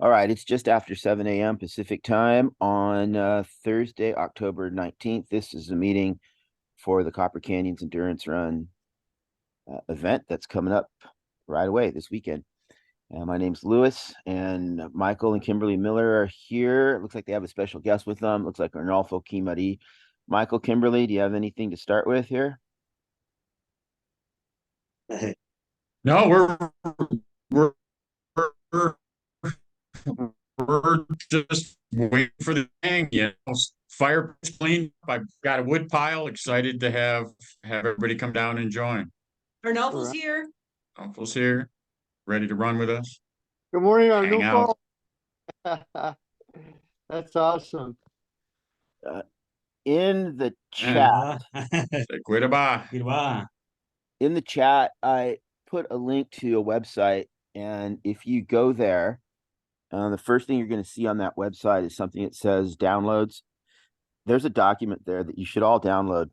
All right, it's just after 7 a.m. Pacific time on Thursday, October 19th. This is a meeting for the Copper Canyons Endurance Run event that's coming up right away this weekend. My name's Lewis, and Michael and Kimberly Miller are here. It looks like they have a special guest with them. Looks like Arnolfo Kimari. Michael, Kimberly, do you have anything to start with here? No, we're we're, we're just waiting for the thing. Fire clean. I've got a wood pile. Excited to have everybody come down and join. All Arnolfo's right. here. Uncle's here, ready to run with us. Good morning, Hang out. Arnulfo. That's awesome. In the chat, Goodbye. in the chat, I put a link to a website, and if you go there, the first thing you're going to see on that website is something that says downloads. There's a document there that you should all download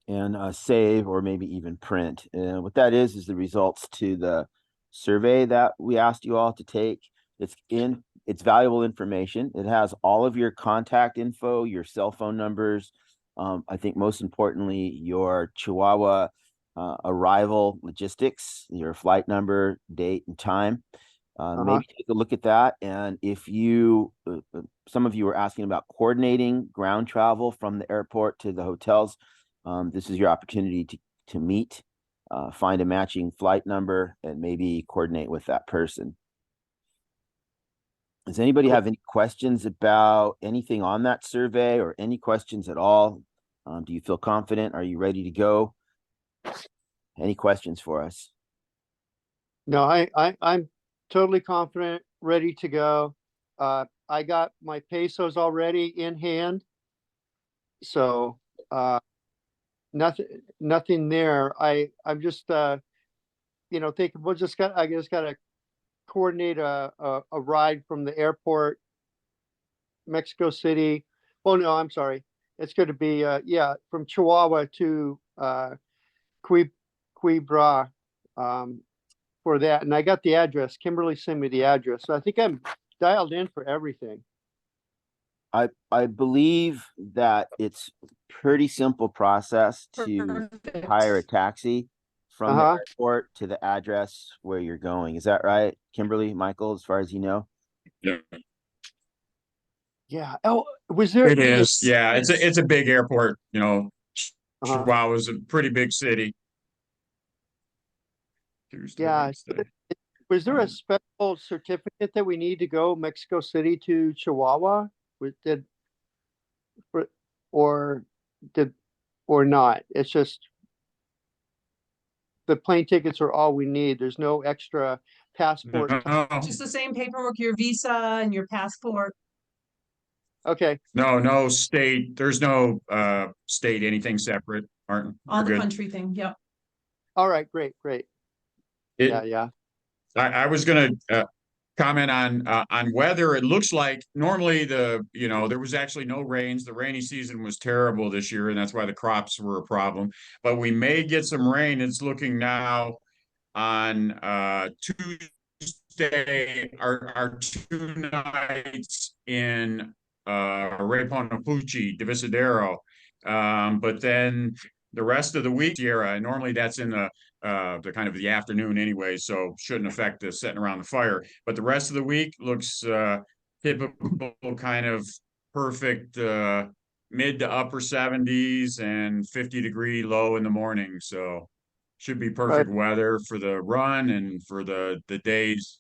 and save or maybe even print. And what that is the results to the survey that we asked you all to take. It's valuable information. It has all of your contact info, your cell phone numbers. I think most importantly, your Chihuahua arrival logistics, your flight number, date, and time. Maybe take a look at that. And if you, some of you were asking about coordinating ground travel from the airport to the hotels. This is your opportunity to meet, find a matching flight number, and maybe coordinate with that person. Does anybody have any questions about anything on that survey or any questions at all? Do you feel confident? Are you ready to go? Any questions for us? No, I'm totally confident, ready to go. I got my pesos already in hand. So nothing there. I'm just thinking I just gotta coordinate a ride from the airport, Mexico City. Oh no, I'm sorry. It's gonna be from Chihuahua to Quibra for that. And I got the address. Kimberly sent me the address. So I think I'm dialed in for everything. I believe that it's pretty simple process to Perfect. hire a taxi from the airport to the address where you're going. Is that right, Kimberly, Michael, as far as you know? Yeah, Yeah. Oh, was there? it is. Yeah, it's a big airport. Chihuahua's a pretty big city. Tuesday, Yeah. Wednesday. Was there a special certificate that we need to go Mexico City to Chihuahua? Or did or not? It's just the plane tickets are all we need. There's no extra passport. No, Just the same paperwork, your visa and your passport. Okay. no state. There's no state anything separate. Martin, All the good. country thing. Yep. All right. Great. Yeah. I was going to comment on weather. It looks like normally there was actually no rains. The rainy season was terrible this year, and that's why the crops were a problem. But we may get some rain. It's looking now on Tuesday, our 2 nights in Reponapuchi, Divisadero. But then the rest of the week, Sierra, and normally that's in the kind of the afternoon anyway, so shouldn't affect the setting around the fire. But the rest of the week looks typical kind of perfect mid to upper 70s and 50-degree low in the morning. So should be perfect weather for the run and for the days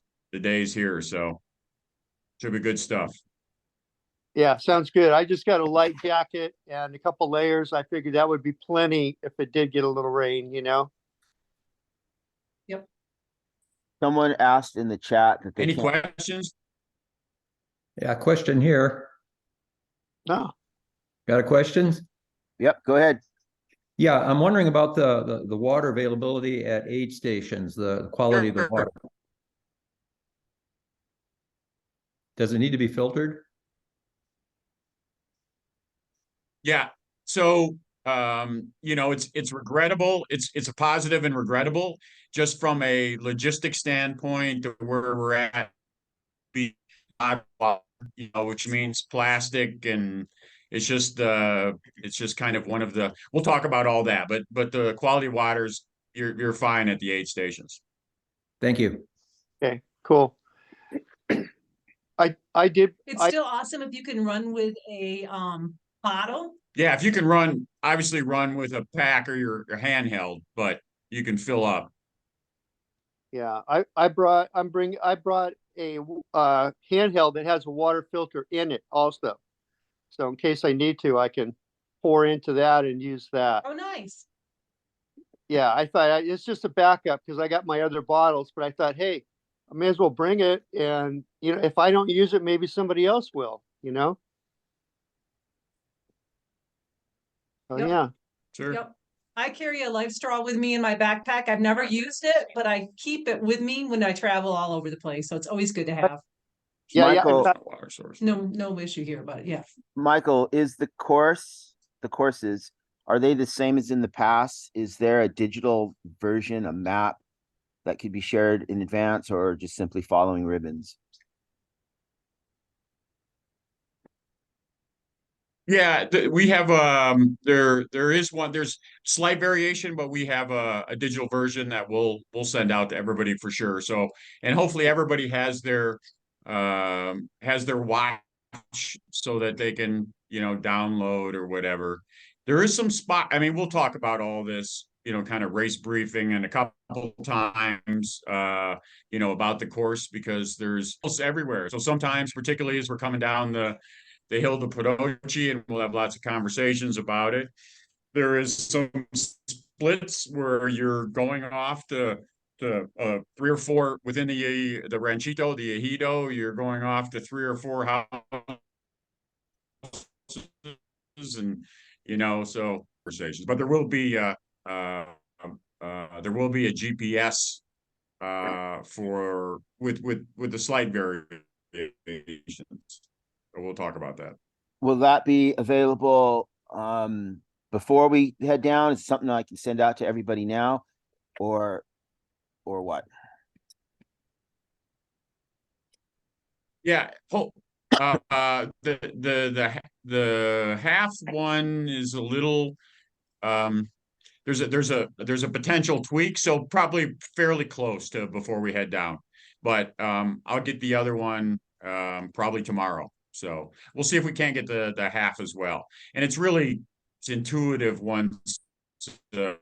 here. So should be good stuff. Yeah, sounds good. I just got a light jacket and a couple layers. I figured that would be plenty if it did get a little rain, Yep. Someone asked in the chat that they Any questions? Yeah, question here. No. Got a question? Yep, go ahead. Yeah, I'm wondering about the water availability at aid stations, the quality of the water. Does it need to be filtered? Yeah. So it's regrettable. It's a positive and regrettable just from a logistic standpoint of where we're at be, which means plastic, and it's just kind of one of the, we'll talk about all that, but the quality of waters, you're fine at the aid stations. Thank you. Okay, cool. I did, It's still awesome if you can run with a bottle. Yeah, if you can obviously run with a pack or your handheld, but you can fill up. yeah, I brought a handheld that has a water filter in it also. So in case I need to, I can pour into that and use that. Oh, nice. Yeah, I thought it's just a backup because I got my other bottles, but I thought, hey, I may as well bring it. And, if I don't use it, maybe somebody else will, So, Yep. yeah. Sure. Yep. I carry a life straw with me in my backpack. I've never used it, but I keep it with me when I travel all over the place. So it's always good to have. Yeah, yeah. Michael, Water source. No issue here about it. Yeah. Michael, is the courses, are they the same as in the past? Is there a digital version, a map that could be shared in advance, or just simply following ribbons? Yeah, we have there is one, there's slight variation, but we have a digital version that we'll send out to everybody for sure. So, and hopefully everybody has their watch so that they can, download or whatever. There is some spot, I mean, we'll talk about all this, kind of race briefing and a couple times about the course, because there's everywhere. So sometimes, particularly as we're coming down the hill to Podochi, and we'll have lots of conversations about it. There is some splits where you're going off to 3 or 4 within the ranchito, the ejido. You're going off to 3 or 4 houses, and so conversations. But there will be a GPS for with the slight variations. So we'll talk about that. Will that be available before we head down? Is it something I can send out to everybody now, or what? Yeah. The half one is a little there's a potential tweak, so probably fairly close to before we head down. But I'll get the other one probably tomorrow. So we'll see if we can't get the half as well. And it's intuitive once uh,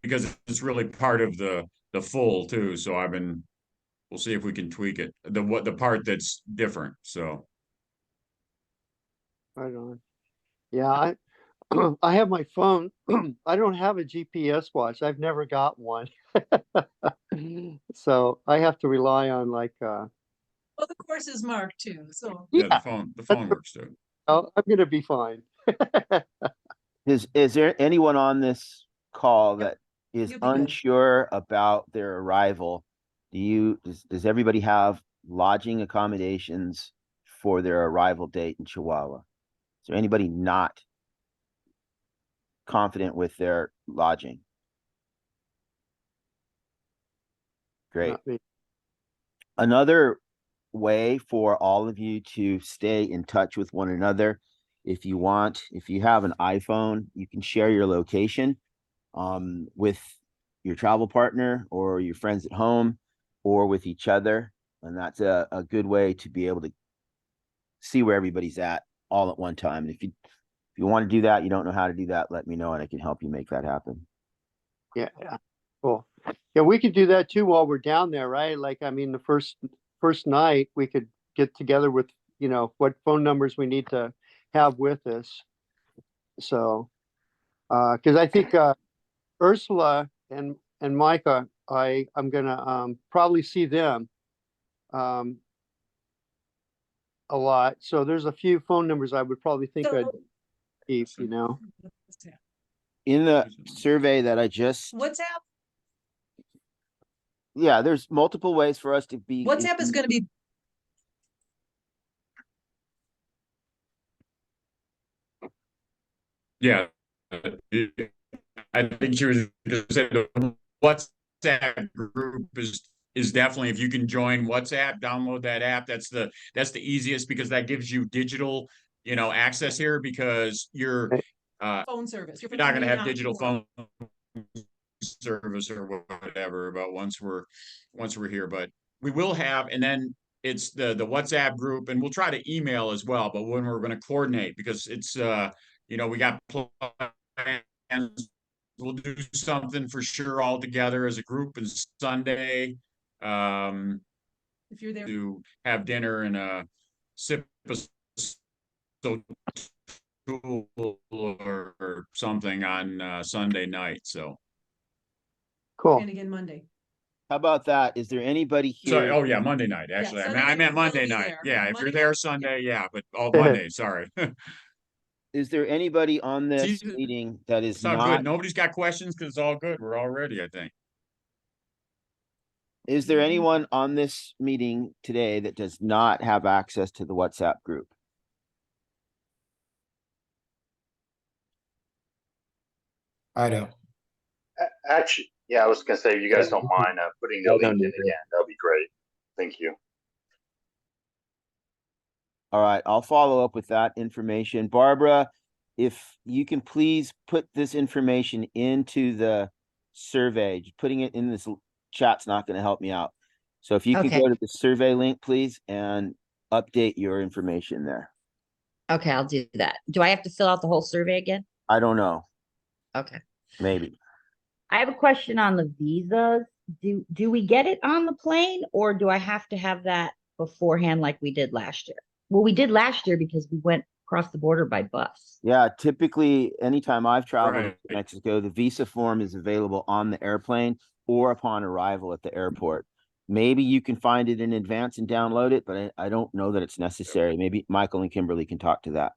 because it's really part of the full too. So we'll see if we can tweak it. The part that's different. So Right on. Yeah, I have my phone. I don't have a GPS watch. I've never got one. So I have to rely on Well, the course is marked too. So yeah, yeah, the phone works too. I'm gonna be fine. Is there anyone on this call Yep, that is you'll be good. unsure about their arrival? Does everybody have lodging accommodations for their arrival date in Chihuahua? Is there anybody not confident with their lodging? Great. Not me. Another way for all of you to stay in touch with one another, if you have an iPhone, you can share your location with your travel partner or your friends at home or with each other. And that's a good way to be able to see where everybody's at all at one time. And if you want to do that, you don't know how to do that, let me know and I can help you make that happen. Yeah, cool. Yeah, we could do that too while we're down there, right? Like, I mean, the first night we could get together with, what phone numbers we need to have with us. So, because I think Ursula and Micah, I'm gonna probably see them a lot. So there's a few phone numbers I would probably think I'd So keep, In the survey that I just, WhatsApp there's multiple ways for us to be. WhatsApp is going to be Yeah. I think she was going to say the WhatsApp group is is definitely, if you can join WhatsApp, download that app. That's the easiest, because that gives you digital, access here, because you're Phone service. you're not going to have digital phone service or whatever, but once we're here. But we will have, and then it's the WhatsApp group, and we'll try to email as well, but when we're going to coordinate, because it's we got plans. We'll do something for sure all together as a group, and Sunday If you're there. to have dinner and sip a or something on Sunday night. So Cool. And again, Monday. How about that? Is there anybody So, here? oh yeah, Monday night, actually. Sunday I night meant we will Monday be night. there. Yeah, if Monday you're there night, Sunday, yeah, but all Monday, sorry. Is there anybody on See, this meeting that is it's all good. not? Nobody's got questions because it's all good. We're all ready, I think. Is there anyone on this meeting today that does not have access to the WhatsApp group? I don't. Actually, yeah, I was gonna say, if you guys don't mind putting the I link don't in either. again, that'd be great. Thank you. All right, I'll follow up with that information. Barbara, if you can please put this information into the survey, just putting it in this chat's not going to help me out. So if you can Okay. go to the survey link, please, and update your information there. Okay, I'll do that. Do I have to fill out the whole survey again? I don't know, Okay. maybe. I have a question on the visas. Do we get it on the plane, or do I have to have that beforehand like we did last year? Well, we did last year because we went across the border by bus. Yeah, typically, anytime I've traveled Right. to Mexico, the visa form is available on the airplane or upon arrival at the airport. Maybe you can find it in advance and download it, but I don't know that it's necessary. Maybe Michael and Kimberly can talk to that.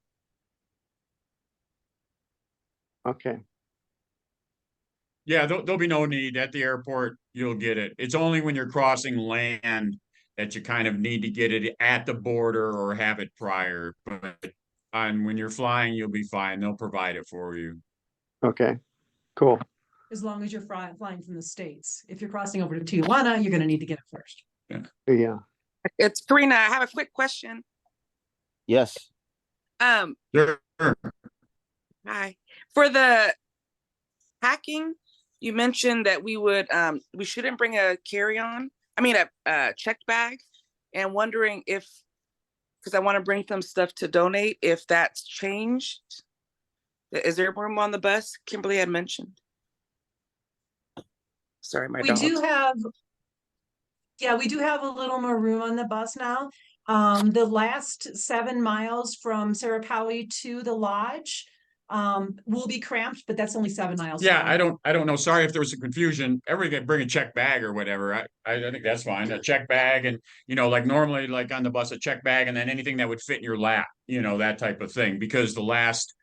Okay. Yeah, there'll be no need at the airport. You'll get it. It's only when you're crossing land that you kind of need to get it at the border or have it prior. But when you're flying, you'll be fine. They'll provide it for you. Okay. Cool. As long as you're flying from the States. If you're crossing over to Tijuana, you're going to need to get it first. Yeah. It's Karina. I have a quick question. Yes. Sure. Hi. For the packing, you mentioned that we shouldn't bring a carry-on. I mean a checked bag, and wondering if, because I want to bring some stuff to donate, if that's changed. Is there room on the bus? Kimberly had mentioned. Sorry, my We dog. do have, yeah, we do have a little more room on the bus now. The last 7 miles from Sarapawi to the lodge will be cramped, but that's only 7 miles. Yeah, I don't know. Sorry if there was some confusion. Everybody can bring a check bag or whatever. I think that's fine. A check bag, and like normally, like on the bus, a check bag, and then anything that would fit in your lap, that type of thing. Because the last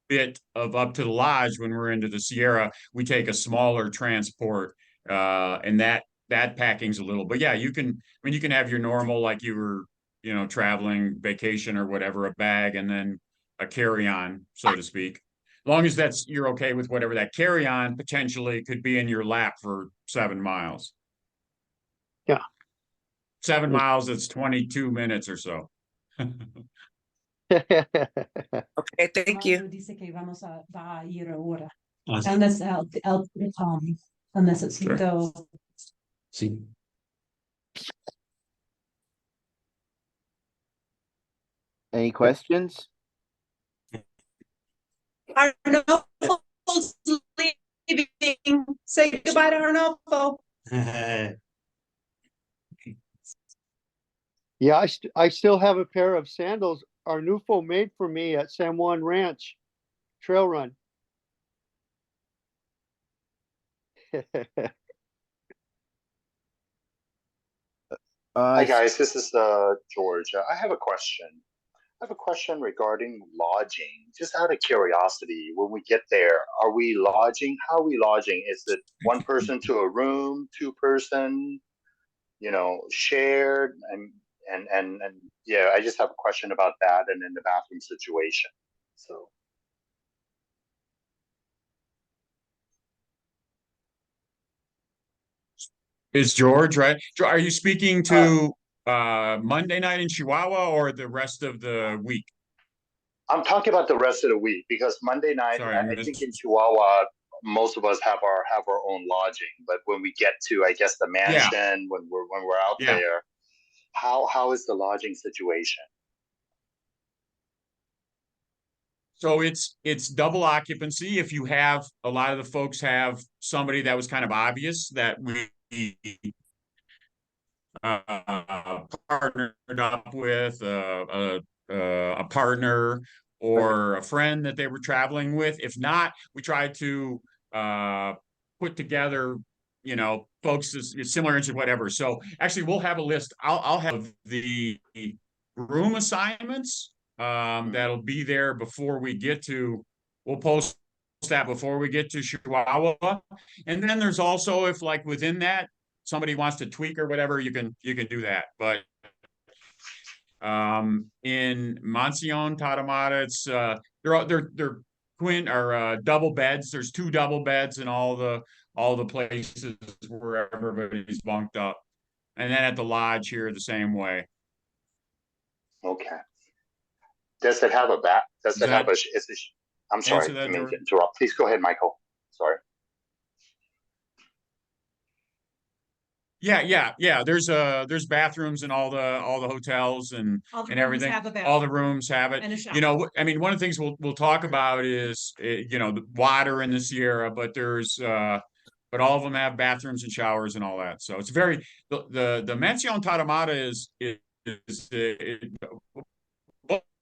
bit of up to the lodge, when we're into the Sierra, we take a smaller transport, and that packing's a little. But yeah, you can have your normal, like you were, traveling vacation or whatever, a bag, and then a carry-on, so to speak. As long as you're okay with whatever that carry-on potentially could be in your lap for 7 miles. Yeah. 7 miles, it's 22 minutes or so. Okay, thank you. Dice que va a ir ahora. Necesito. Sí. Any questions? Arnolfo's leaving. Say goodbye to Arnolfo. Yeah, I still have a pair of sandals Arnulfo made for me at San Juan Ranch trail run. Hi guys, this is George. I have a question. I have a question regarding lodging. Just out of curiosity, when we get there, are we lodging? How are we lodging? Is it one person to a room, two person, shared? And yeah, I just have a question about that, and then the bathroom situation. So. is George, right? Are you speaking to Monday night in Chihuahua or the rest of the week? I'm talking about the rest of the week because Monday night, Sorry, I think in Chihuahua, most of us have our own lodging. But when we get to, I guess, the yeah, mansion, when we're out yeah. there, how is the lodging situation? So it's double occupancy. If you have, a lot of the folks have somebody that was kind of obvious that we partnered up with a partner or a friend that they were traveling with. If not, we tried to put together, you know, folks is similar to whatever. So actually, we'll have a list. I'll have the room assignments that'll be there before we get to. We'll post that before we get to Chihuahua, and then there's also, if like within that somebody wants to tweak or whatever, you can do that. But in Monsignor Tatamata, it's they're twin or double beds. There's 2 double beds in all the places where everybody's bunked up, and then at the lodge here the same way. Okay. Does it have a bath? Does it have a? Is it, I'm sorry, I mean to interrupt. Please go ahead, Michael. Sorry. Yeah. There's bathrooms in all the hotels and everything. All the rooms have it. You know, I mean, one of the things we'll talk about is you know, the water in the Sierra, but there's but all of them have bathrooms and showers and all that. So it's very the Mansion Taramata is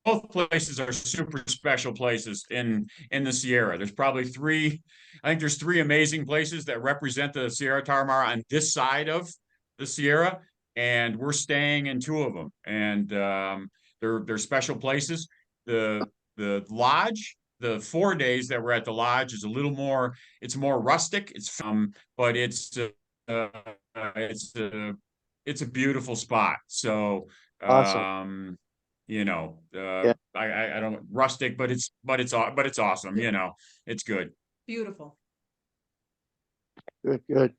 both places are super special places in the Sierra. There's probably 3. I think there's 3 amazing places that represent the Sierra Tarahumara on this side of the Sierra, and we're staying in 2 of them. And they're special places. The lodge, the 4 days that we're at the lodge is a little more. It's more rustic. But it's a beautiful spot. So Awesome. you know, Yeah. I don't rustic, but it's awesome. You know, it's good. Beautiful. Good.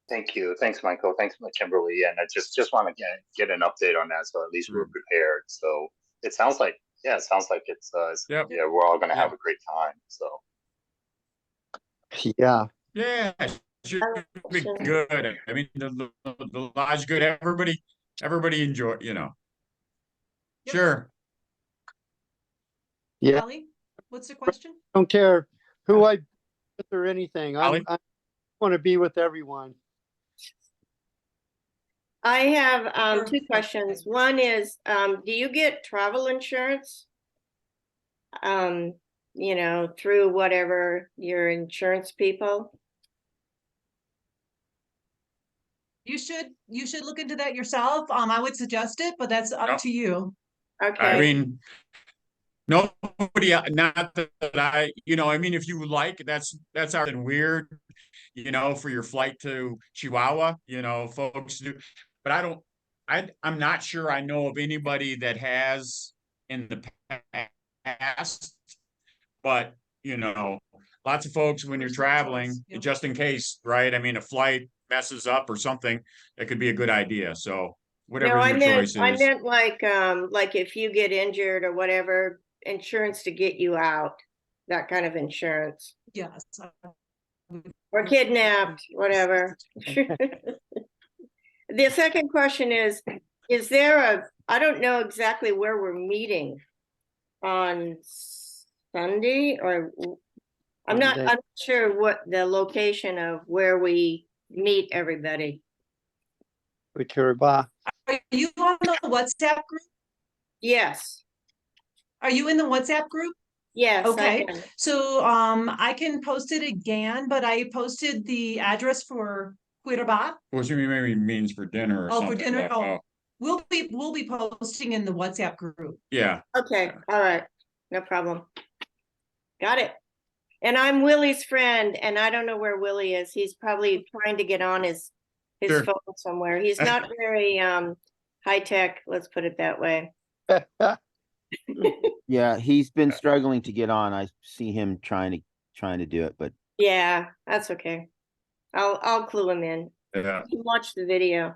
Thank you. Thanks, Michael. Thanks, Kimberly. And I just want to get an update on that, so at least we're prepared. So it sounds like, it's Yep. yeah, we're all going to have a great time. So Yeah. Yeah, it should be good. I mean, the lodge good. Everybody enjoy. You know. Yep. Sure. Yeah. Kelly, what's the question? Don't care who I with or anything. I want to be with everyone. I have 2 questions. One is, do you get travel insurance? You know, through whatever your insurance people? You should look into that yourself. I would suggest it, but that's up to you. Okay. I mean, nobody, not that I, you know, I mean, if you would like, that's our weird, you know, for your flight to Chihuahua, you know, folks do, but I'm not sure I know of anybody that has in the past, but you know, lots of folks when you're traveling, just in case, right? I mean, a flight messes up or something, that could be a good idea. So whatever your choice is. I meant like if you get injured or whatever, insurance to get you out, that kind of insurance. Yes. Or kidnapped, whatever. The second question is there I don't know exactly where we're meeting on Sunday, or I'm not sure what the location of where we meet everybody. Are you on the WhatsApp group? Yes. Are you in the WhatsApp group? Yes. Okay. So I can post it again, but I posted the address for Cuiabá. Well, she maybe means for dinner or something. For dinner. We'll be posting in the WhatsApp group. Yeah. Okay. All right. No problem. Got it. And I'm Willie's friend, and I don't know where Willie is. He's probably trying to get on his phone somewhere. He's not very high tech, let's put it that way. Yeah, he's been struggling to get on. I see him trying to do it, but yeah, that's okay. I'll clue him in. Yeah, You can watch the video.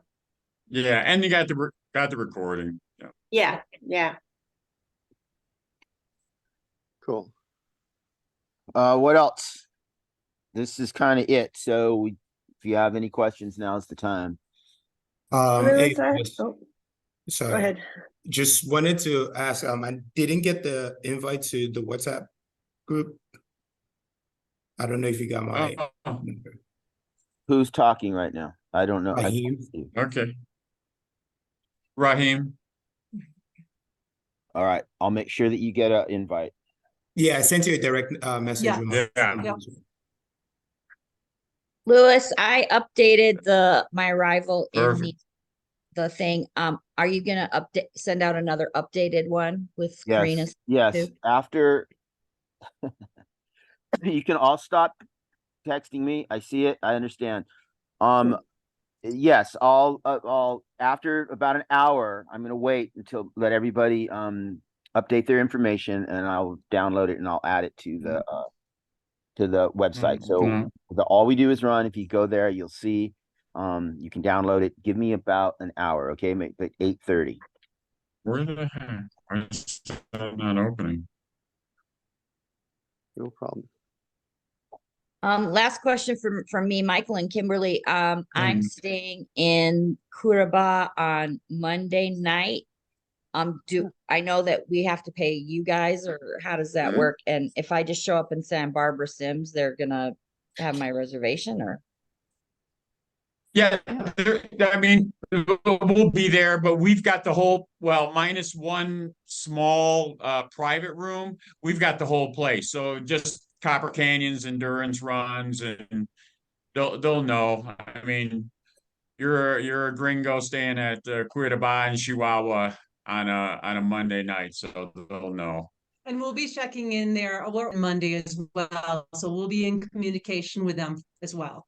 yeah, and you got the recording. Yeah. Yeah, yeah. Cool. What else? This is kind of it. So if you have any questions, now's the time. Hey, Oh, go sorry. ahead. Just wanted to ask, I didn't get the invite to the WhatsApp group. I don't know if you got my Oh, number. Who's talking right now? I don't know. I can't Raheem. see. okay. Raheem. All right. I'll make sure that you get an invite. Yeah, I sent you a direct message Yeah. with my Yeah. phone Yep. as well. Louis, I updated my arrival in Perfect. the thing. Are you gonna send out another updated one with Yes. Karina's Yes. too? After you can all stop texting me. I see it. I understand. Yes, I'll after about an hour, I'm gonna wait until let everybody update their information, and I'll download it and I'll add it to the website. So all we do is run. If you go there, you'll see you can download it. Give me about an hour, okay? Make 8:30. Where the heck? Why is that not opening? No problem. Last question from me, Michael and Kimberly. I'm Mm. staying in Curaba on Monday night. I know that we have to pay you guys, or how does that work? And if I just show up in San Barbara Sims, they're gonna have my reservation, or? Yeah, I mean, we'll be there, but we've got the whole, well, minus one small private room. We've got the whole place. So just Copper Canyons, endurance runs, and they'll know. I mean, you're a gringo staying at Cuiabá in Chihuahua on a Monday night, so they'll know. And we'll be checking in there on Monday as well. So we'll be in communication with them as well.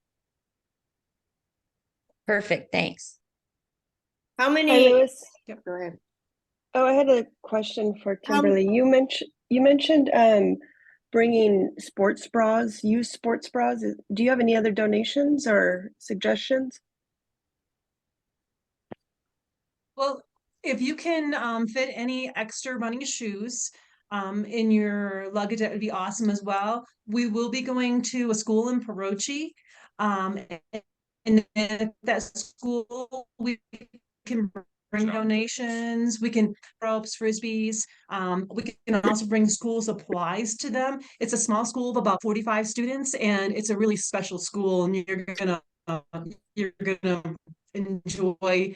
Perfect, thanks. How Hi, many? Louis. Yep. Go ahead. Oh, I had a question for How- Kimberly. You mentioned bringing sports bras, used sports bras. Do you have any other donations or suggestions? Well, if you can fit any extra running shoes in your luggage, that would be awesome as well. We will be going to a school in Perochi. And at that school, we can bring donations, we can ropes, frisbees. We can also bring school supplies to them. It's a small school of about 45 students, and it's a really special school, and you're gonna enjoy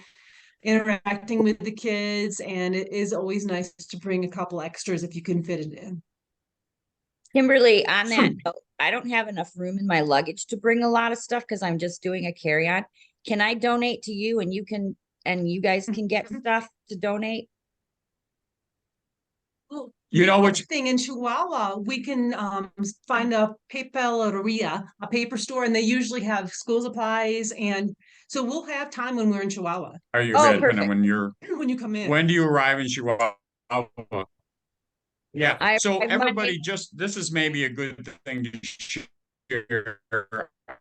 interacting with the kids, and it is always nice to bring a couple extras if you can fit it in. Kimberly, on that note, I don't have enough room in my luggage to bring a lot of stuff because I'm just doing a carry-on. Can I donate to you, and you guys can get stuff to donate? Well, You know what? thing in Chihuahua, we can find a papeleria, a paper store, and they usually have school supplies, and so we'll have time when we're in Chihuahua. Are you Oh, good perfect. when you're When you come in. when do you arrive in Chihuahua? Yeah, I so arrive everybody Monday. just, this is maybe a good thing to share.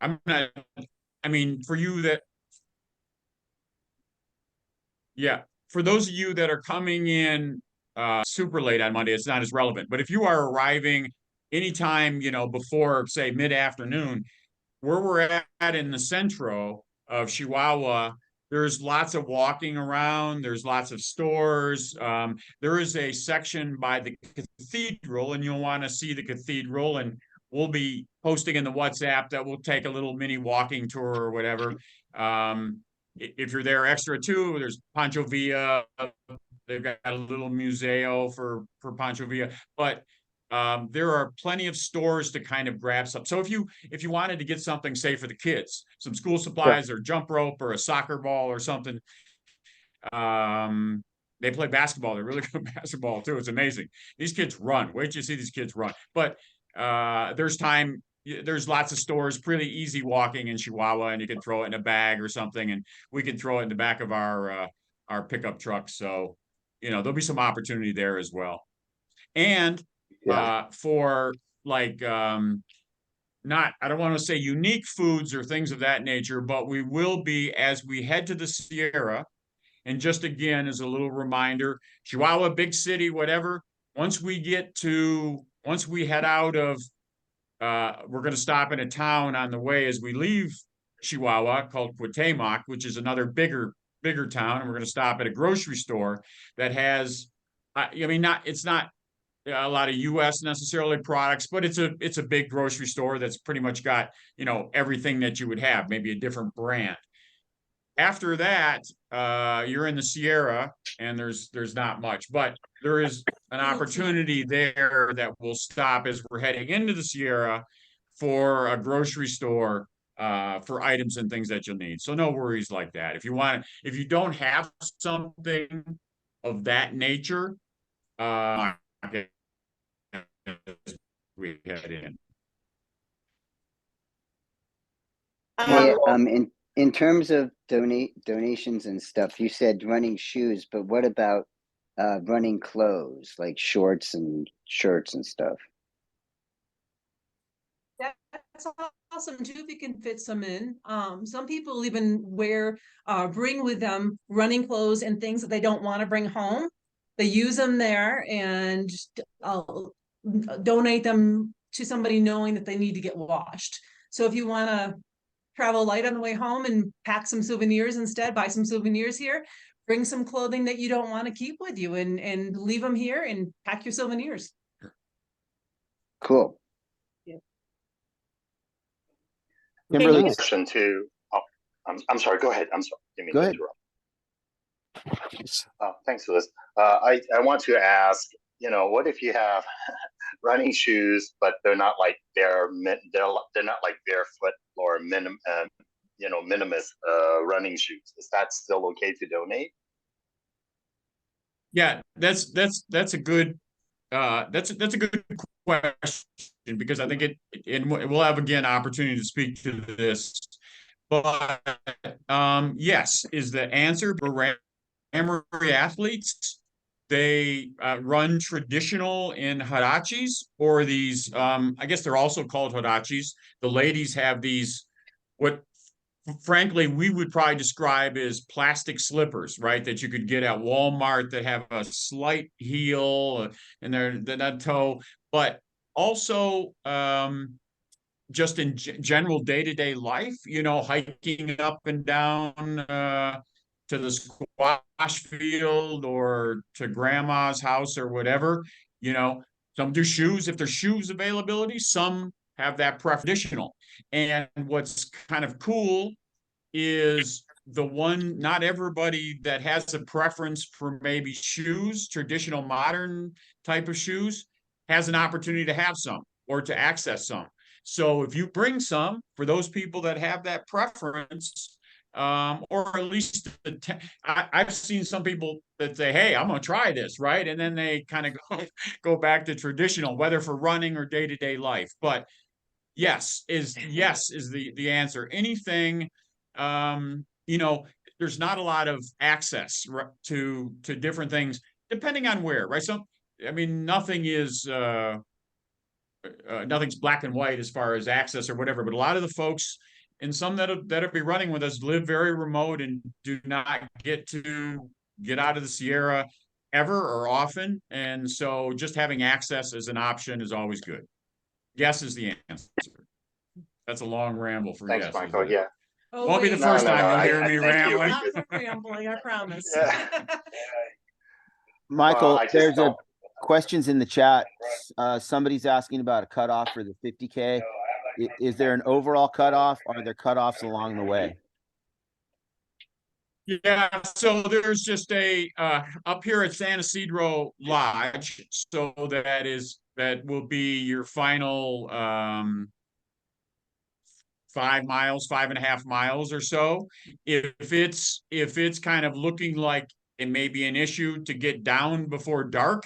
I'm not, I mean, for you that, yeah, for those of you that are coming in super late on Monday, it's not as relevant. But if you are arriving anytime, before, say, mid-afternoon, where we're at in the centro of Chihuahua, there's lots of walking around. There's lots of stores. There is a section by the cathedral, and you'll want to see the cathedral. And we'll be posting in the WhatsApp that we'll take a little mini walking tour or whatever. If you're there extra too, there's Pancho Villa. They've got a little museo for Pancho Villa, but there are plenty of stores to kind of grab stuff. So if you wanted to get something, say for the kids, some school supplies or jump rope or a soccer ball or something, they play basketball. They're really good at basketball too. It's amazing. These kids run. Wait till you see these kids run. But there's time. There's lots of stores, pretty easy walking in Chihuahua, and you can throw it in a bag or something, and we can throw it in the back of our pickup truck. So, there'll be some opportunity there as well. And for like not, I don't want to say unique foods or things of that nature, but we will be as we head to the Sierra. And just again, as a little reminder, Chihuahua, big city, whatever. Once we head out of, we're going to stop in a town on the way as we leave Chihuahua called Cuauhtemoc, which is another bigger town. And we're going to stop at a grocery store that has, it's not a lot of US necessarily products, but it's a big grocery store that's pretty much got, everything that you would have, maybe a different brand. After that, you're in the Sierra and there's not much, but there is an opportunity there that will stop as we're heading into the Sierra for a grocery store for items and things that you'll need. So no worries like that. If you don't have something of that nature, we head in. Hey, in terms of donations and stuff, you said running shoes, but what about running clothes like shorts and shirts and stuff? That's awesome too, if you can fit some in. Some people even bring with them running clothes and things that they don't want to bring home. They use them there and donate them to somebody knowing that they need to get washed. So if you want to travel light on the way home and pack some souvenirs instead, buy some souvenirs here, bring some clothing that you don't want to keep with you and leave them here and pack your souvenirs. Cool. Kimberly, question too. Oh, I'm sorry. Go ahead. I'm sorry. Didn't mean Go to ahead. interrupt. Thanks for this. I want to ask, what if you have running shoes, but they're not like they're not like barefoot or minimus running shoes? Is that still okay to donate? Yeah, that's a good that's a good question, because I think and we'll have again opportunity to speak to this, but yes is the answer. Ramery athletes, they run traditional in huaraches, or these I guess they're also called huaraches. The ladies have these, what frankly we would probably describe as plastic slippers, right, that you could get at Walmart that have a slight heel and they're not toe, but also just in general day-to-day life, hiking up and down to the squash field or to grandma's house or whatever. Some do shoes if there's shoes availability, some have that traditional. And what's kind of cool is not everybody that has a preference for maybe shoes, traditional modern type of shoes, has an opportunity to have some or to access some. So if you bring some for those people that have that preference, or at least I've seen some people that say, hey, I'm going to try this, right? And then they kind of go back to traditional, whether for running or day-to-day life. But yes is the answer. Anything, there's not a lot of access to different things depending on where, right? Nothing is nothing's black and white as far as access or whatever, but a lot of the folks and some that'll be running with us live very remote and do not get out of the Sierra ever or often, and so just having access as an option is always good. Yes is the answer. That's a long ramble for Thanks, yes. Michael. Yeah. Won't be the first time you'll hear me rambling. Not for rambling, I promise. Yeah. Michael, Well, there's questions in the chat. Somebody's asking about a cutoff for the 50K. Is there an overall cutoff? Or are there cutoffs along the way? Yeah, so there's just a up here at San Isidro Lodge. So that will be your final 5.5 miles or so. If it's kind of looking like it may be an issue to get down before dark,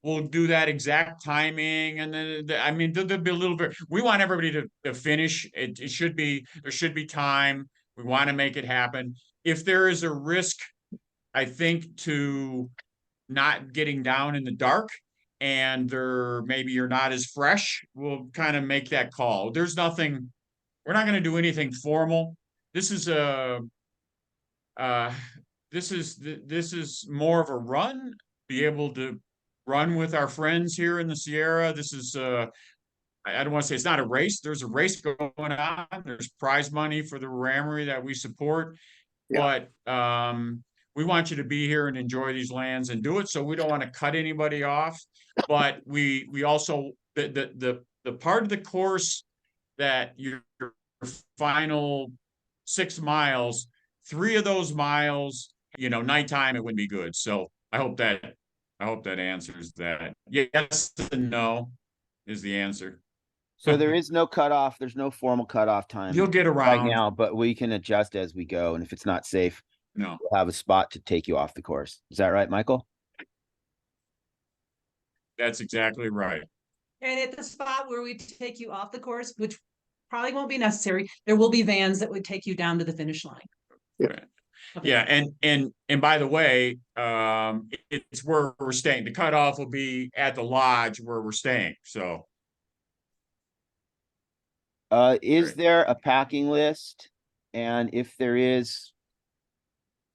we'll do that exact timing. And then there'll be a little bit. We want everybody to finish. There should be time. We want to make it happen. If there is a risk, I think, to not getting down in the dark, and maybe you're not as fresh, we'll kind of make that call. There's nothing, we're not going to do anything formal. This is this is more of a run, be able to run with our friends here in the Sierra. This is I don't want to say it's not a race. There's a race going on. There's prize money for the Ramery that we support. Yeah. But we want you to be here and enjoy these lands and do it. So we don't want to cut anybody off. But we also the part of the course that your final 6 miles, 3 of those miles, nighttime it wouldn't be good. So I hope that answers that. Yes and no is the answer. So there is no cutoff. There's no formal cutoff time. You'll get right around. now, but we can adjust as we go. And if it's not safe, No, we'll have a spot to take you off the course. Is that right, Michael? that's exactly right. And at the spot where we take you off the course, which probably won't be necessary, there will be vans that would take you down to the finish line. Right. Okay. Yeah, and by the way, it's where we're staying. The cutoff will be at the lodge where we're staying. So Is Great. there a packing list? And if there is,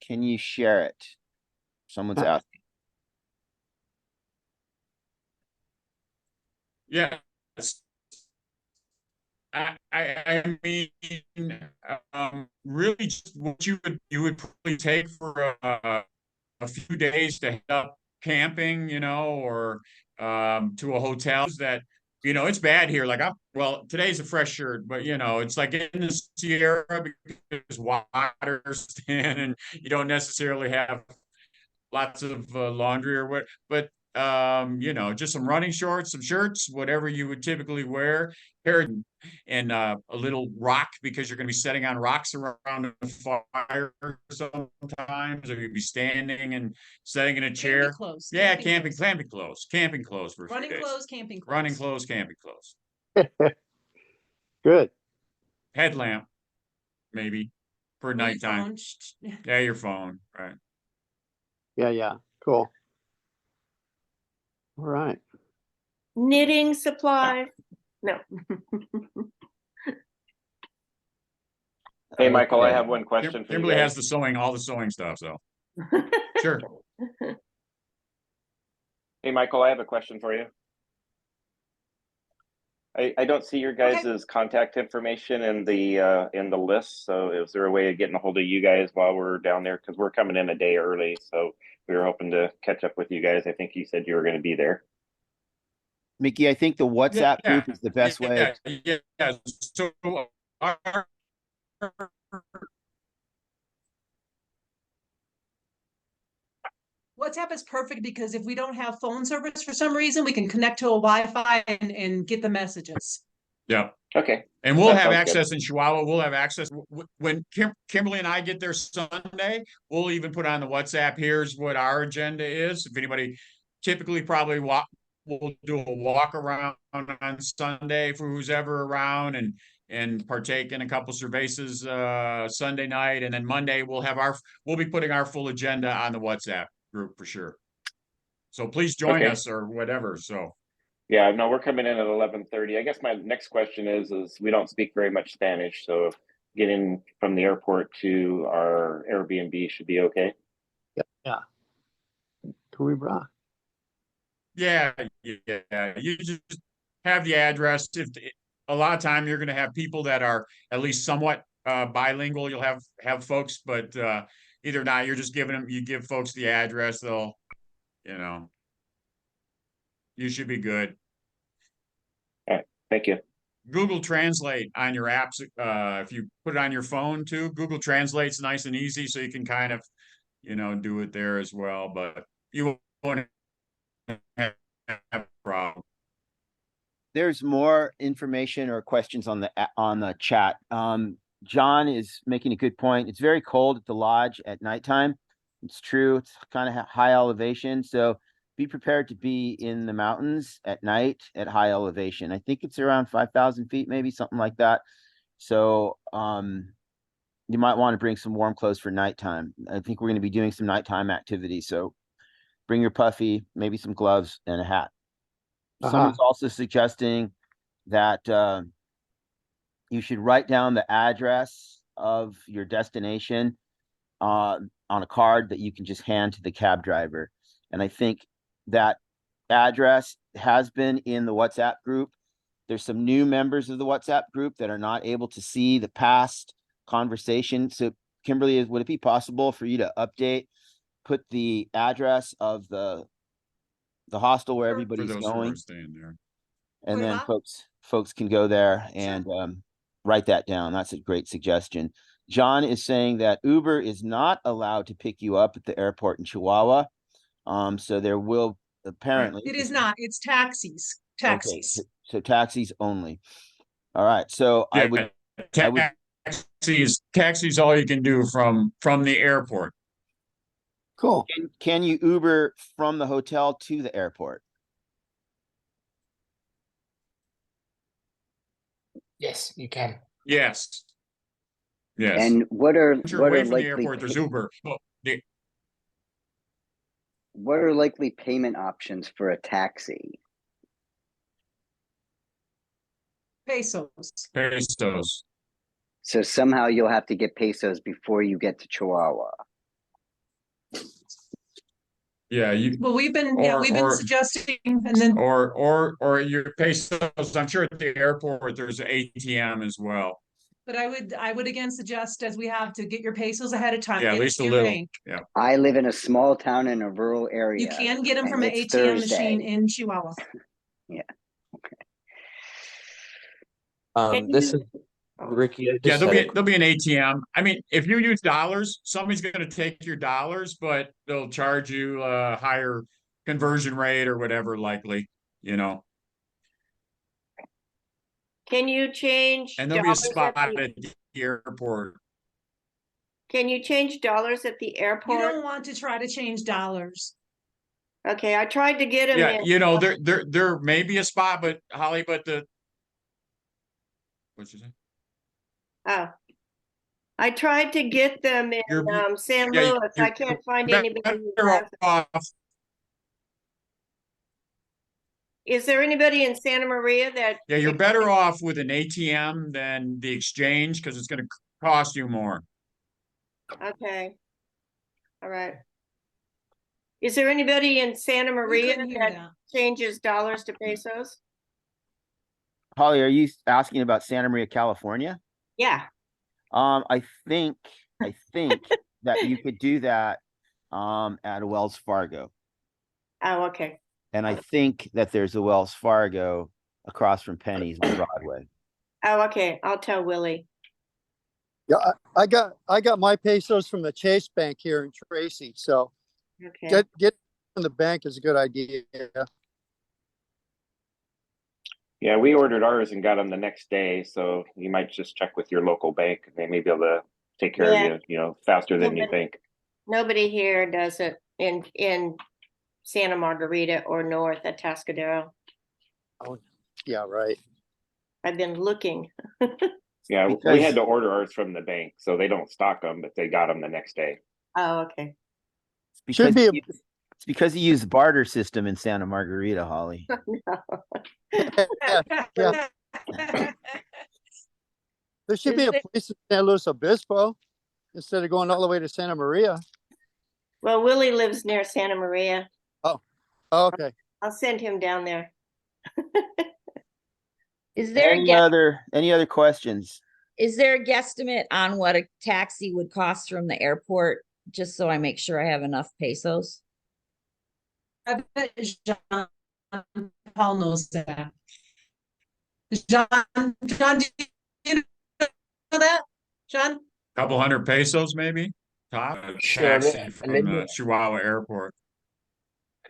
can you share it? Someone's asking. yeah. I mean, really, just what you would probably take for a few days to head up camping, or to a hotel that, it's bad here. Like today's a fresh shirt, but it's like in the Sierra because water's thin and you don't necessarily have lots of laundry or what, but just some running shorts, some shirts, whatever you would typically wear, and a little rock because you're going to be setting on rocks around the fire sometimes, or you'd be standing and setting in a chair. Camping clothes. Yeah, camping clothes. camping clothes for a few Running days. clothes, camping clothes. Running clothes, camping clothes. Good. Headlamp, maybe for Your nighttime. phone. Yeah, your phone, right? Yeah. Cool. All right. Knitting supplies. No. Hey, Michael, I Okay. have one question for you Kimberly has guys. all the sewing stuff, so sure. Hey, Michael, I have a question for you. I don't see your guys' contact information in the list. So is there a way of getting a hold of you guys while we're down there? Because we're coming in a day early, so we were hoping to catch up with you guys. I think you said you were going to be there. Mickey, I think the WhatsApp group is the best way. Yeah. So our WhatsApp is perfect because if we don't have phone service for some reason, we can connect to a Wi-Fi and get the messages. Yeah. Okay. And we'll That have sounds access in Chihuahua. We'll have access when Kimberly and I get there Sunday. We'll even put on the WhatsApp. Here's what our agenda is. If anybody, typically probably we'll do a walk around on Sunday for who's ever around and partake in a couple cervezas Sunday night, and then Monday we'll be putting our full agenda on the WhatsApp group for sure. So please join us or whatever. So. Yeah, no, we're coming in at 11:30. I guess my next question is we don't speak very much Spanish, so getting from the airport to our Airbnb should be okay. Yeah. Cubra. Yeah. You just have the address. A lot of time you're going to have people that are at least somewhat bilingual. You'll have folks, but either not. You're just you give folks the address. They'll, you should be good. All right, thank you. Google Translate on your apps. If you put it on your phone too, Google Translate's nice and easy, so you can kind of, do it there as well. But you won't have a problem. There's more information or questions on the chat. John is making a good point. It's very cold at the lodge at nighttime. It's true. It's kind of high elevation, so be prepared to be in the mountains at night at high elevation. I think it's around 5,000 feet, maybe something like that. So you might want to bring some warm clothes for nighttime. I think we're going to be doing some nighttime activities. So bring your puffy, maybe some gloves and a hat. Someone's also suggesting that you should write down the address of your destination on a card that you can just hand to the cab driver. And I think that address has been in the WhatsApp group. There's some new members of the WhatsApp group that are not able to see the past conversation. So Kimberly, would it be possible for you to put the address of the hostel where For everybody's those who are going, staying there. and then Wait, folks can go there and write that down. That's a great suggestion. John is saying that Uber is not allowed to pick you up at the airport in Chihuahua. So there will apparently. It is not. It's taxis. Okay, Taxis. so taxis only. All right. So I would taxis all you can do from the airport. Cool. Can you Uber from the hotel to the airport? Yes, you can. Yes. Yes. And what are Once you're what away are from the likely airport, there's Uber. what are likely payment options for a taxi? Pesos. Pesos. So somehow you'll have to get pesos before you get to Chihuahua. Yeah, Well, we've been suggesting, and then or your pesos. I'm sure at the airport there's an ATM as well. but I would again suggest, as we have, to get your pesos ahead of time. Yeah, at least a little. Yeah. I live in a small town in a rural area. You can get them from an ATM Thursday. machine in Chihuahua. Yeah. Okay. This is Ricky. Yeah, there'll be an ATM. I mean, if you use dollars, somebody's going to take your dollars, but they'll charge you a higher conversion rate or whatever, likely, you know. Can you change And there'll be a dollars spot at at the airport. Can you change dollars at the You airport? don't want to try to change dollars. Okay, I tried to get him Yeah, in. you know, there may be a spot, but Holly, what'd you say? Oh. I tried to get them in San yeah, Luis. I can't find anybody who has it. Is there anybody in Santa Maria that? Yeah, you're better off with an ATM than the exchange because it's going to cost you more. Okay. All right. Is there anybody in Santa Maria that changes dollars to pesos? Holly, are you asking about Santa Maria, California? Yeah. I think that you could do that at a Wells Fargo. Oh, okay. And I think that there's a Wells Fargo across from Penny's on Broadway. Oh, okay. I'll tell Willie. Yeah, I got my pesos from the Chase Bank here in Tracy. So okay. Get from the bank is a good idea. Yeah, we ordered ours and got them the next day. So you might just check with your local bank. They may be able to take care of you, faster than you think. Nobody here does it in Santa Margarita or north at Tascadero. Oh, yeah, right. I've been looking. Yeah, we had to order ours from the bank, so they don't stock them, but they got them the next day. Oh, okay. It's because you use the barter system in Santa Margarita, Holly. Yeah. There should be a place in San Luis Obispo instead of going all the way to Santa Maria. Well, Willie lives near Santa Maria. Oh, okay. I'll send him down there. Is there any other questions? Is there a guesstimate on what a taxi would cost from the airport, just so I make sure I have enough pesos? I bet John Paul knows that. John, do you know that? John? Couple hundred pesos, maybe. Top Sure, taxi from let me- Chihuahua Airport.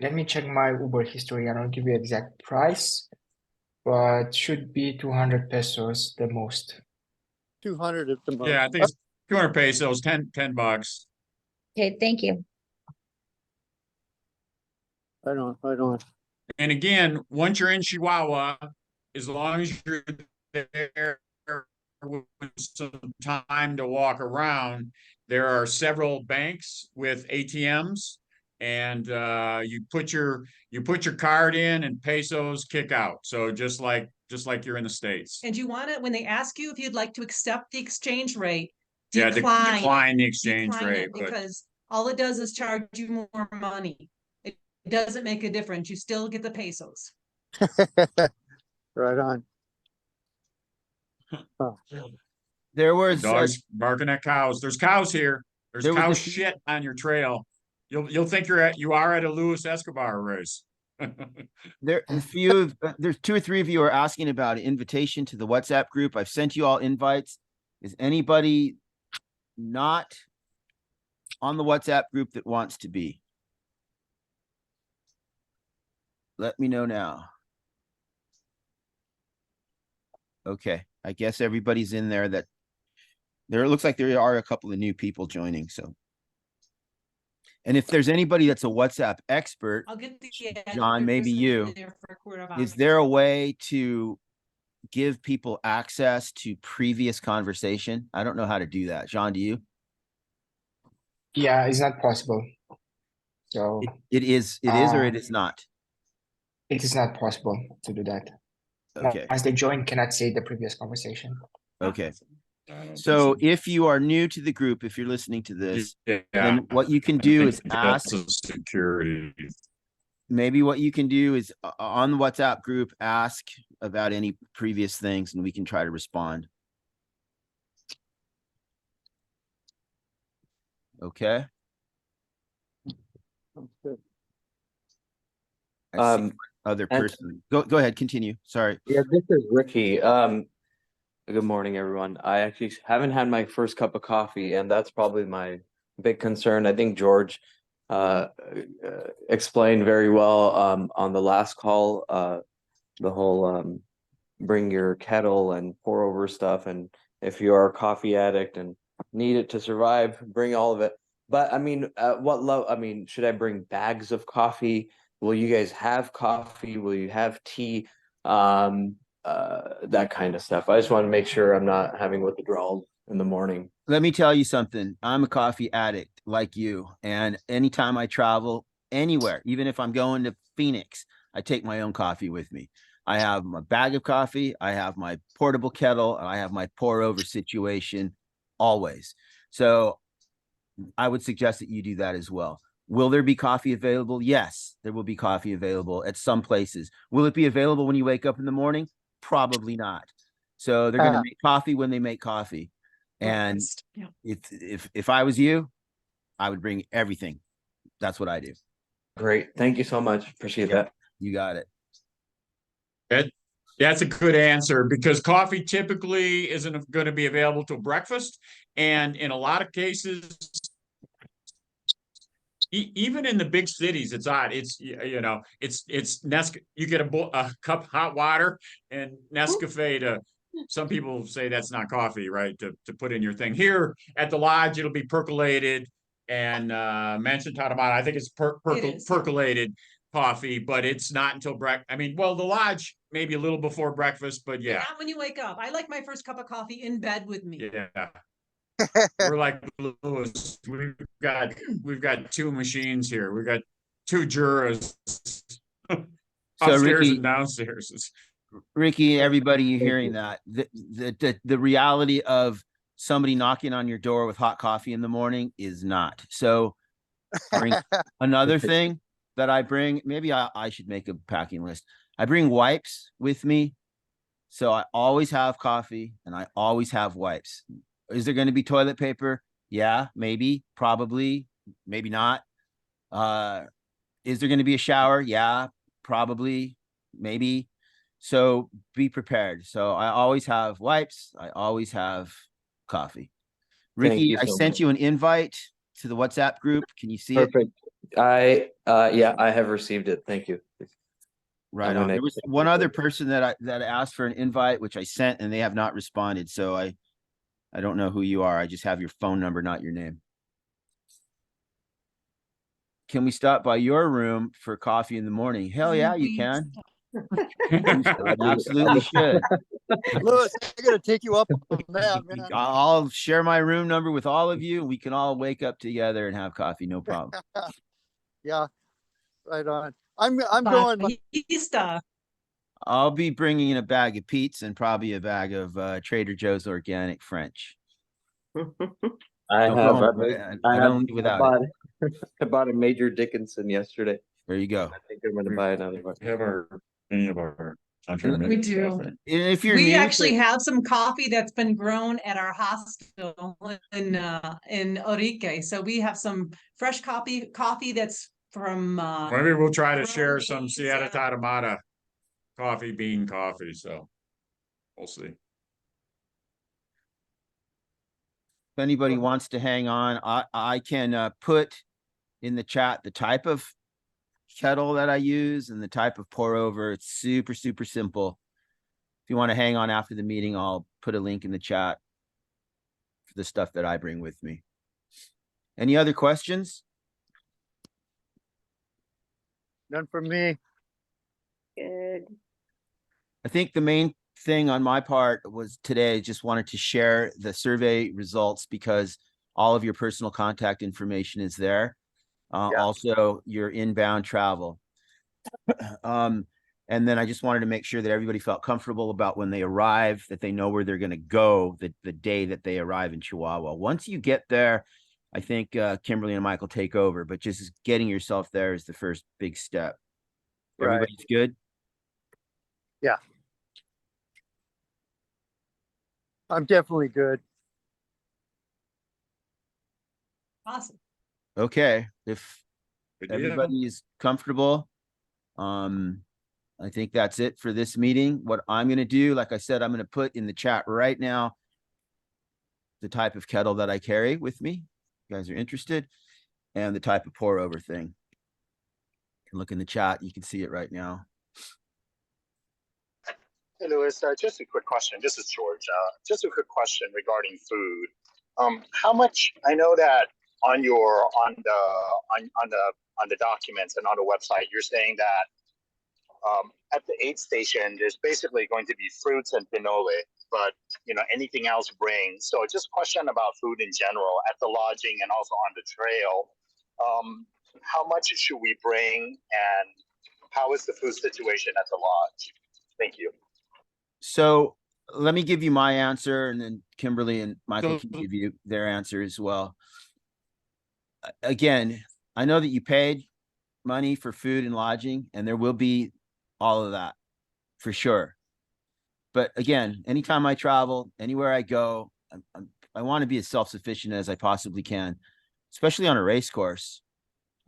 Let me check my Uber history. I don't give you exact price, but should be 200 pesos the most. 200 at the most. Yeah, I think it's 200 pesos, 10 bucks. Okay, thank you. I don't. And again, once you're in Chihuahua, as long as you're there with some time to walk around, there are several banks with ATMs and you put your card in, and pesos kick out. So just like you're in the States. And you want it when they ask you if you'd like to accept the exchange rate, Yeah, decline the it, exchange decline rate, it, but because all it does is charge you more money. It doesn't make a difference. You still get the pesos. Right on. Huh. There was dogs barking at cows. There's cows here. There's There was cow a- shit on your trail. You'll think you are at a Luis Escobar race. there's 2 or 3 of you are asking about an invitation to the WhatsApp group. I've sent you all invites. Is anybody not on the WhatsApp group that wants to be? Let me know now. Okay, I guess everybody's in there. It looks like there are a couple of new people joining. So, and if there's anybody that's a WhatsApp expert, I'll get the John, maybe you, is there a way to give people access to previous conversation? I don't know how to do that. John, do you? Yeah, it's not possible. So It is or it is not. it is not possible to do that. Okay. Once they join, cannot see the previous conversation. Okay. So if you are new to the group, if you're listening to this, then what you can do is ask security. Maybe what you can do is on the WhatsApp group, ask about any previous things and we can try to respond. Okay. I see other person. Go ahead, continue. Sorry. Yeah, this is Ricky. Good morning, everyone. I actually haven't had my first cup of coffee, and that's probably my big concern. I think George explained very well on the last call, the whole bring your kettle and pour over stuff, and if you are a coffee addict and need it to survive, bring all of it. But I mean, what level? I mean, should I bring bags of coffee? Will you guys have coffee? Will you have tea? That kind of stuff. I just want to make sure I'm not having withdrawals in the morning. Let me tell you something. I'm a coffee addict like you. And anytime I travel anywhere, even if I'm going to Phoenix, I take my own coffee with me. I have my bag of coffee, I have my portable kettle, and I have my pour over situation always. So I would suggest that you do that as well. Will there be coffee available? Yes, there will be coffee available at some places. Will it be available when you wake up in the morning? Probably not. So they're going to make coffee when they make coffee. And if I was you, I would bring everything. That's what I do. Great. Thank you so much. Appreciate that. You got it. That's a good answer, because coffee typically isn't going to be available till breakfast. And in a lot of cases, even in the big cities, it's odd. It's, you know, it's Nescafe. You get a cup of hot water and Nescafe to, some people say that's not coffee, right? To put in your thing. Here at the lodge, it'll be percolated and mentioned Tatamata. I think it's percolated coffee, but it's not until breakfast. I mean, well, the lodge maybe a little before breakfast, but yeah. Not when you wake up. I like my first cup of coffee in bed with me. Yeah. We're like Lewis. We've got 2 machines here. We've got 2 Juras upstairs Ricky, and downstairs. Ricky, everybody, you hearing that? The reality of somebody knocking on your door with hot coffee in the morning is not. So bring another thing that I bring. Maybe I should make a packing list. I bring wipes with me. So I always have coffee and I always have wipes. Is there going to be toilet paper? Yeah, maybe, probably, maybe not. Is there going to be a shower? Yeah, probably, maybe. So be prepared. So I always have wipes. I always have coffee. Ricky, I sent you an invite to the WhatsApp group. Can you see it? Perfect. Yeah, I have received it. Thank you. Right on. There was one other person that asked for an invite, which I sent, and they have not responded. So I don't know who you are. I just have your phone number, not your name. Can we stop by your room for coffee in the morning? Hell yeah, you can. Absolutely should. Lewis, I gotta take you up on that, man. I'll share my room number with all of you. We can all wake up together and have coffee, no problem. Yeah, right on. I'm going. Barista. I'll be bringing in a bag of Pete's and probably a bag of Trader Joe's organic French. I Don't have, go home. I don't leave without it. I bought a Major Dickinson yesterday. There you go. I think I'm gonna buy another one. Have any of our. We do. And if you're We new actually to, have some coffee that's been grown at our hospital in Orique. So we have some fresh coffee that's from Maybe we'll try to share grown some beans, Sierra Tarahumara bean coffee, so we'll see. if anybody wants to hang on, I can put in the chat the type of kettle that I use and the type of pour over. It's super, super simple. If you want to hang on after the meeting, I'll put a link in the chat for the stuff that I bring with me. Any other questions? None for me. Good. I think the main thing on my part was today, just wanted to share the survey results because all of your personal contact information is there. Also your inbound travel. And then I just wanted to make sure that everybody felt comfortable about when they arrive, that they know where they're going to go the day that they arrive in Chihuahua. Once you get there, I think Kimberly and Michael take over, but just getting yourself there is the first big step. Right. Everybody's good? Yeah. I'm definitely good. awesome. Okay. If Good deal. everybody is comfortable, I think that's it for this meeting. What I'm going to do, like I said, I'm going to put in the chat right now the type of kettle that I carry with me. You guys are interested, and the type of pour over thing. You can look in the chat. You can see it right now. Hey, Louis, just a quick question. This is George. Just a quick question regarding food. How much? I know that on the documents and on the website, you're saying that at the aid station, there's basically going to be fruits and pinole, but anything else bring. So just a question about food in general at the lodging and also on the trail. How much should we bring, and how is the food situation at the lodge? Thank you. So let me give you my answer, and then Kimberly and Michael can give you their answer as well. Again, I know that you paid money for food and lodging, and there will be all of that for sure. But again, anytime I travel, anywhere I go, I want to be as self-sufficient as I possibly can, especially on a race course.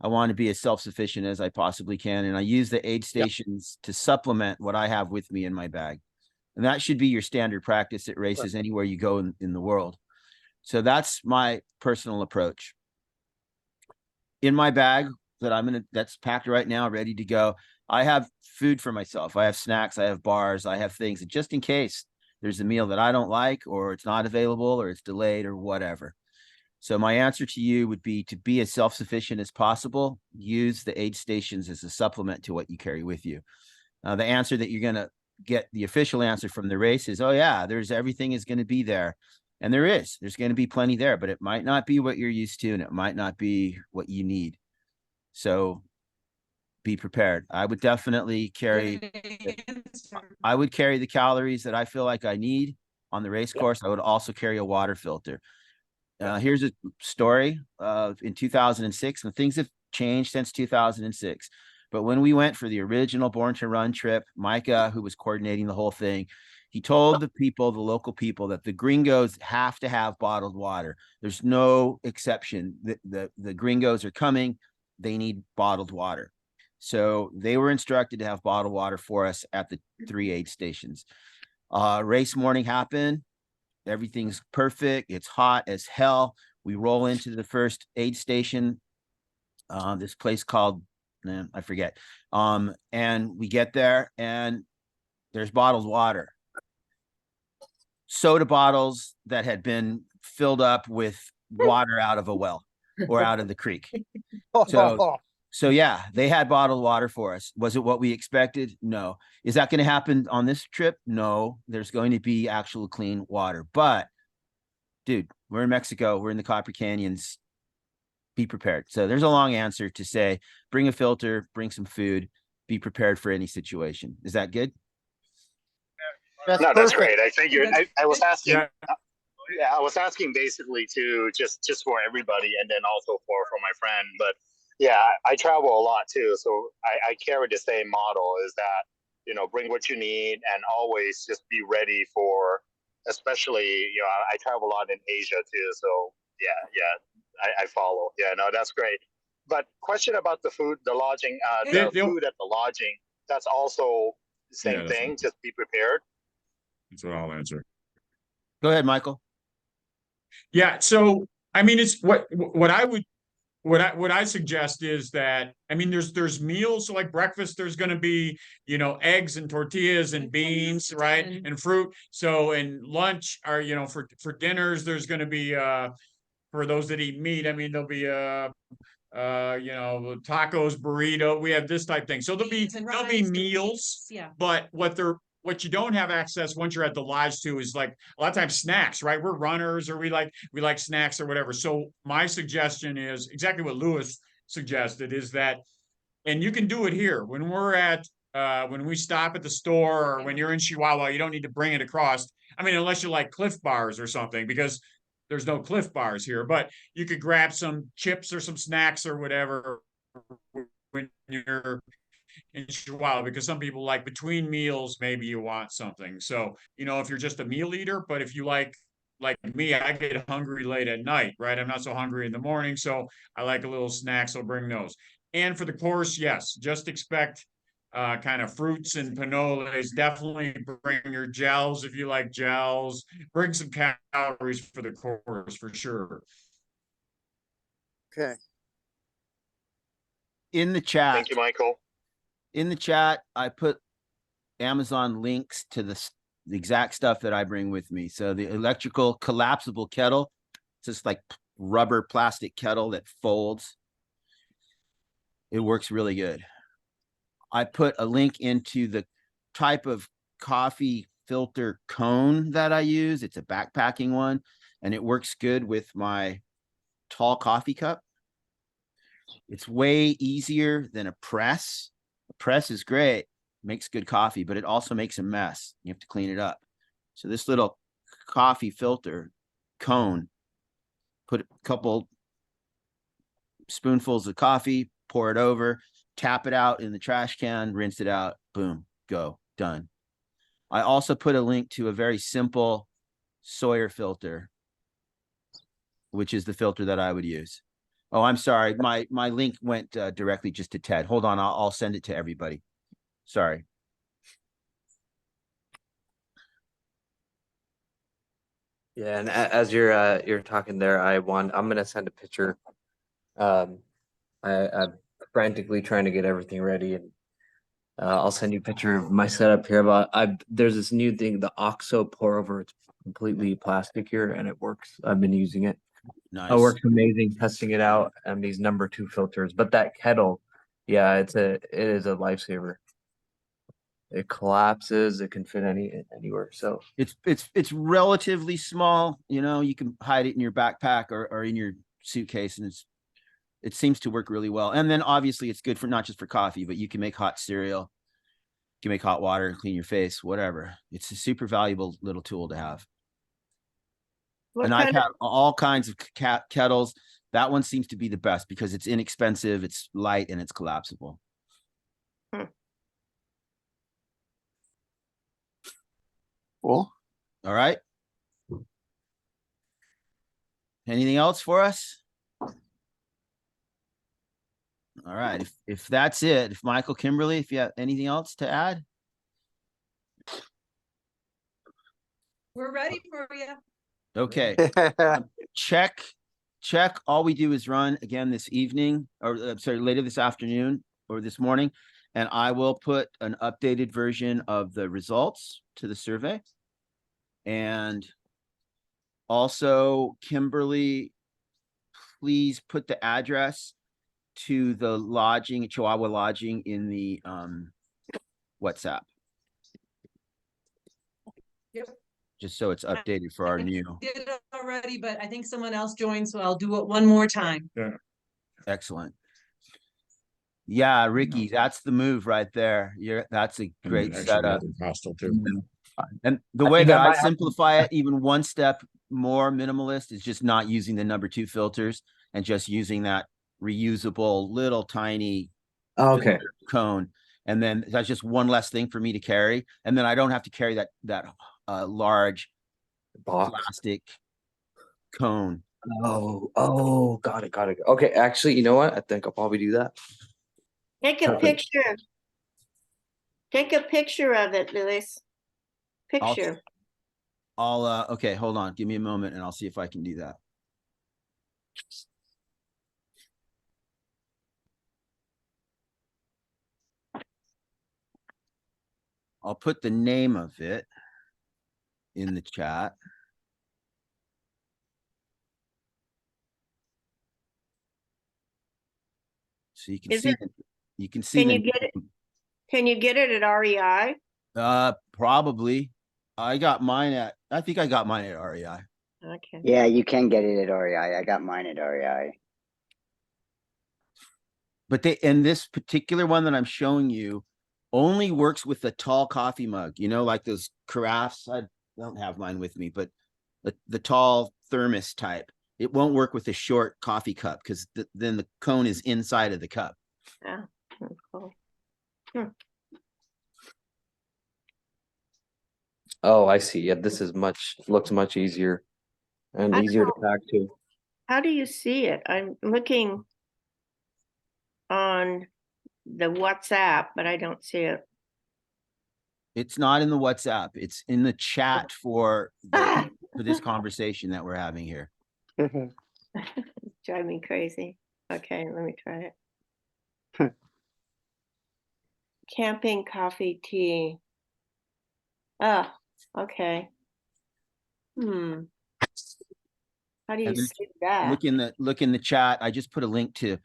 I want to be as self-sufficient as I possibly can. And I use the aid stations to supplement what I have with me in my bag. And that should be your standard practice at races anywhere you go in the world. So that's my personal approach. In my bag that's packed right now, ready to go, I have food for myself. I have snacks, I have bars, I have things just in case there's a meal that I don't like, or it's not available, or it's delayed, or whatever. So my answer to you would be to be as self-sufficient as possible. Use the aid stations as a supplement to what you carry with you. The answer that you're going to get, the official answer from the race is, oh yeah, everything is going to be there. And there's going to be plenty there, but it might not be what you're used to, and it might not be what you need. So be prepared. I would definitely carry the calories that I feel like I need on the race course. I would also carry a water filter. Here's a story in 2006, and things have changed since 2006. But when we went for the original Born to Run trip, Micah, who was coordinating the whole thing, he told the local people, that the gringos have to have bottled water. There's no exception. The gringos are coming. They need bottled water. So they were instructed to have bottled water for us at the 3 aid stations. Race morning happened. Everything's perfect. It's hot as hell. We roll into the first aid station. This place called, I forget. And we get there, and there's bottled water. Soda bottles that had been filled up with water out of a well or out of the creek. So yeah, they had bottled water for us. Was it what we expected? No. Is that going to happen on this trip? No. There's going to be actual clean water. But dude, we're in Mexico. We're in the Copper Canyons. be prepared. So there's a long answer to say, bring a filter, bring some food, be prepared for any situation. Is that good? No, that's great. I figured I was asking. Yeah. Yeah, I was asking basically to just for everybody, and then also for my friend. But yeah, I travel a lot too, so I carry the same model: is that bring what you need and always just be ready for. Especially I travel a lot in Asia too, so yeah, I follow. Yeah, no, that's great. But question about the food, the lodging, the food at the lodging. That's also the same thing. Just be prepared. That's what I'll answer. Go ahead, Michael. Yeah. So, I mean, it's what I suggest is that, I mean, there's meals, so like breakfast, there's going to be, eggs and tortillas and beans, right? And fruit. So, and lunch are, for dinners, there's going to be, for those that eat meat, I mean, there'll be, tacos, burrito. We have this type thing. So there'll be meals. Yeah. But what you don't have access once you're at the lodge to is like a lot of times snacks, right? We're runners, or we like snacks or whatever. So my suggestion is exactly what Lewis suggested, is that, and you can do it here when we're at when we stop at the store, or when you're in Chihuahua, you don't need to bring it across. I mean, unless you like Cliff Bars or something, because there's no Cliff Bars here, but you could grab some chips or some snacks or whatever when you're in Chihuahua, because some people like between meals, maybe you want something. So, if you're just a meal eater, but if you like me, I get hungry late at night, right? I'm not so hungry in the morning. So I like a little snack. So bring those. And for the course, yes, just expect kind of fruits and panoles. Definitely bring your gels if you like gels. Bring some calories for the course for sure. Okay. In the chat. Thank you, Michael. In the chat, I put Amazon links to the exact stuff that I bring with me. So the electrical collapsible kettle, it's just like rubber plastic kettle that folds. It works really good. I put a link into the type of coffee filter cone that I use. It's a backpacking one, and it works good with my tall coffee cup. It's way easier than a press. A press is great, makes good coffee, but it also makes a mess. You have to clean it up. So this little coffee filter cone, put a couple spoonfuls of coffee, pour it over, tap it out in the trash can, rinse it out, boom, go, done. I also put a link to a very simple Sawyer filter, which is the filter that I would use. Oh, I'm sorry. My link went directly just to Ted. Hold on. I'll send it to everybody. Sorry. Yeah, and as you're talking there, I'm gonna send a picture. I'm frantically trying to get everything ready, and I'll send you a picture of my setup here. There's this new thing, the OXO pour over. It's completely plastic here, and it works. I've been using it. Nice. It works amazing, testing it out, and these number 2 filters. But that kettle, yeah, it is a lifesaver. It collapses. It can fit anywhere. So it's relatively small. You can hide it in your backpack or in your suitcase, and it seems to work really well. And then obviously it's good for not just for coffee, but you can make hot cereal, you can make hot water, clean your face, whatever. It's a super valuable little tool to have. And I've had all kinds of kettles. That one seems to be the best because it's inexpensive, it's light, and it's collapsible. Cool. All right. Anything else for us? All right. If that's it, if Michael, Kimberly, if you have anything else to add? We're ready for you. Okay. Check. All we do is run again this evening, or sorry, later this afternoon or this morning, and I will put an updated version of the results to the survey. And also, Kimberly, please put the address to the lodging, Chihuahua lodging, in the WhatsApp. Yep. Just so it's updated for our new. Did it already, but I think someone else joined, so I'll do it one more time. Yeah. Excellent. Yeah, Ricky, that's the move right there. That's a great setup. Hostile too. And the I way think that I I might have to- simplify it, even one step more minimalist, is just not using the number 2 filters and just using that reusable little tiny Okay. cone. And then that's just one less thing for me to carry. And then I don't have to carry that large plastic cone. Oh, got it. Okay, actually, you know what? I think I'll probably do that. Take a Perfect. picture. Take a picture of it, Luis. Picture. I'll okay, hold on. Give me a moment and I'll see if I can do that. I'll put the name of it in the chat. So you can Is see it- you can see Can you get it? Can you get it at REI? Probably. I think I got mine at REI. Okay. Yeah, you can get it at REI. I got mine at REI. But this particular one that I'm showing you only works with the tall coffee mug, like those carafes. I don't have mine with me, but the tall thermos type. It won't work with a short coffee cup because then the cone is inside of the cup. Yeah, that's cool. Oh, I see. Yeah, this is looks much easier and easier to pack too. How do you see it? I'm looking on the WhatsApp, but I don't see it. It's not in the WhatsApp. It's in the chat for this conversation that we're having here. Drive me crazy. Okay, let me try it. Camping, coffee, tea. Oh, okay. How do you see that? Look in the chat. I just put a link to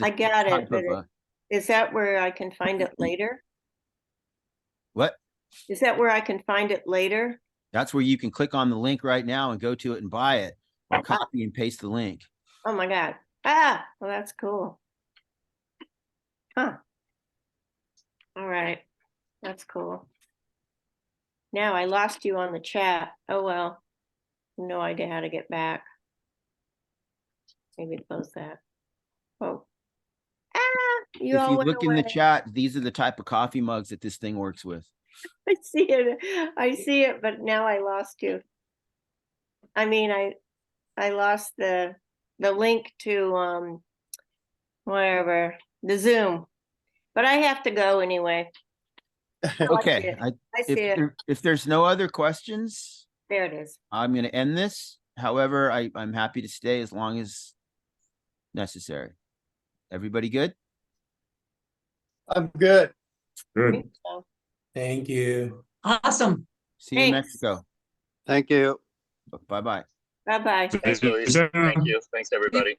I got it, but of is that where I can find it later? what? Is that where I can find it later? That's where you can click on the link right now and go to it and buy it, or copy and paste the link. Oh my God. Well, that's cool. Huh. All right. That's cool. Now I lost you on the chat. Oh, well, no idea how to get back. Maybe close that. Oh. You If all you went look in the away. chat, these are the type of coffee mugs that this thing works with. I see it, but now I lost you. I mean, I lost the link to whatever, the Zoom. But I have to go anyway. Okay. I see it. If there's no other questions, There it is. I'm going to end this. However, I'm happy to stay as long as necessary. Everybody good? I'm good. Good. So, Thank you. Awesome. See you in Thanks. Mexico. Thank you. Bye-bye. bye-bye. Thanks, Luis. Thank you. Thanks, everybody.